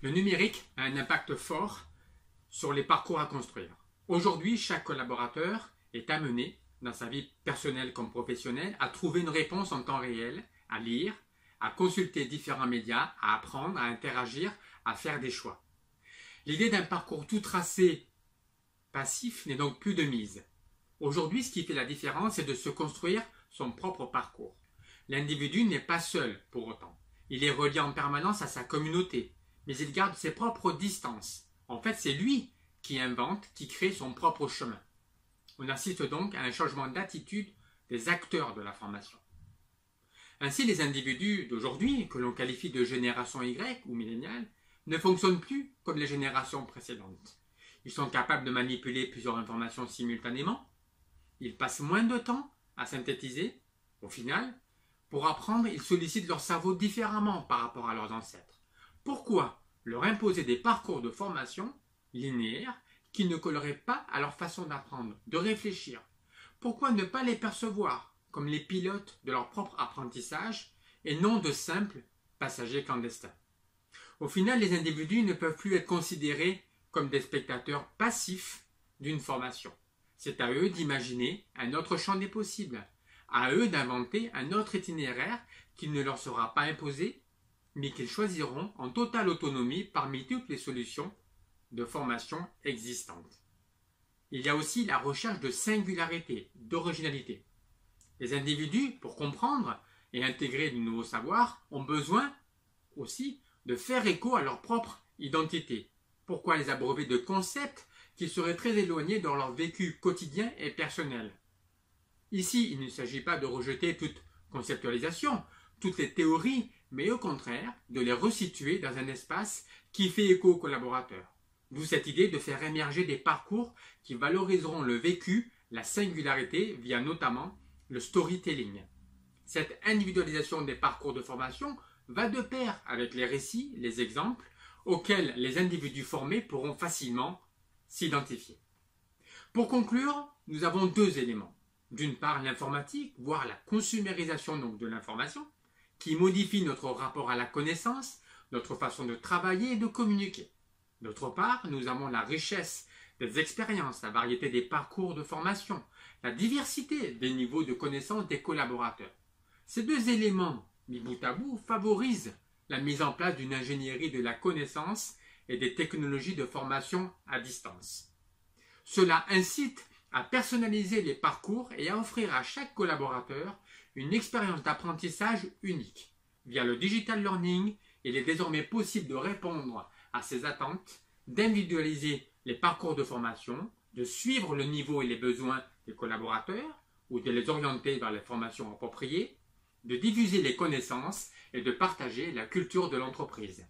Le numérique a un impact fort sur les parcours à construire. Aujourd'hui, chaque collaborateur est amené, dans sa vie personnelle comme professionnelle, à trouver une réponse en temps réel, à lire, à consulter différents médias, à apprendre, à interagir, à faire des choix. L'idée d'un parcours tout tracé, passif, n'est donc plus de mise. Aujourd'hui, ce qui fait la différence, c'est de se construire son propre parcours. L'individu n'est pas seul pour autant. Il est relié en permanence à sa communauté, mais il garde ses propres distances. En fait, c'est lui qui invente, qui crée son propre chemin. On assiste donc à un changement d'attitude des acteurs de la formation. Ainsi, les individus d'aujourd'hui, que l'on qualifie de génération Y ou milléniale, ne fonctionnent plus comme les générations précédentes. Ils sont capables de manipuler plusieurs informations simultanément. Ils passent moins de temps à synthétiser. Au final, pour apprendre, ils sollicitent leur cerveau différemment par rapport à leurs ancêtres. Pourquoi leur imposer des parcours de formation linéaires qui ne colleraient pas à leur façon d'apprendre, de réfléchir? Pourquoi ne pas les percevoir comme les pilotes de leur propre apprentissage et non de simples passagers clandestins? Au final, les individus ne peuvent plus être considérés comme des spectateurs passifs d'une formation. C'est à eux d'imaginer un autre champ des possibles, à eux d'inventer un autre itinéraire qui ne leur sera pas imposé, mais qu'ils choisiront en totale autonomie parmi toutes les solutions de formation existantes. Il y a aussi la recherche de singularité, d'originalité. Les individus, pour comprendre et intégrer de nouveaux savoirs, ont besoin aussi de faire écho à leur propre identité. Pourquoi les abreuver de concepts qui seraient très éloignés dans leur vécu quotidien et personnel? Ici, il ne s'agit pas de rejeter toute conceptualisation, toutes les théories, mais au contraire de les resituer dans un espace qui fait écho aux collaborateurs. D'où cette idée de faire émerger des parcours qui valoriseront le vécu, la singularité, via notamment le storytelling. Cette individualisation des parcours de formation va de pair avec les récits, les exemples, auxquels les individus formés pourront facilement s'identifier. Pour conclure, nous avons deux éléments. D'une part, l'informatique, voire la consumérisation donc de l'information, qui modifie notre rapport à la connaissance, notre façon de travailler et de communiquer. D'autre part, nous avons la richesse des expériences, la variété des parcours de formation, la diversité des niveaux de connaissance des collaborateurs. Ces deux éléments, mis bout à bout, favorisent la mise en place d'une ingénierie de la connaissance et des technologies de formation à distance. Cela incite à personnaliser les parcours et à offrir à chaque collaborateur une expérience d'apprentissage unique. Via le digital learning, il est désormais possible de répondre à ces attentes, d'individualiser les parcours de formation, de suivre le niveau et les besoins des collaborateurs ou de les orienter vers les formations appropriées, de diffuser les connaissances et de partager la culture de l'entreprise.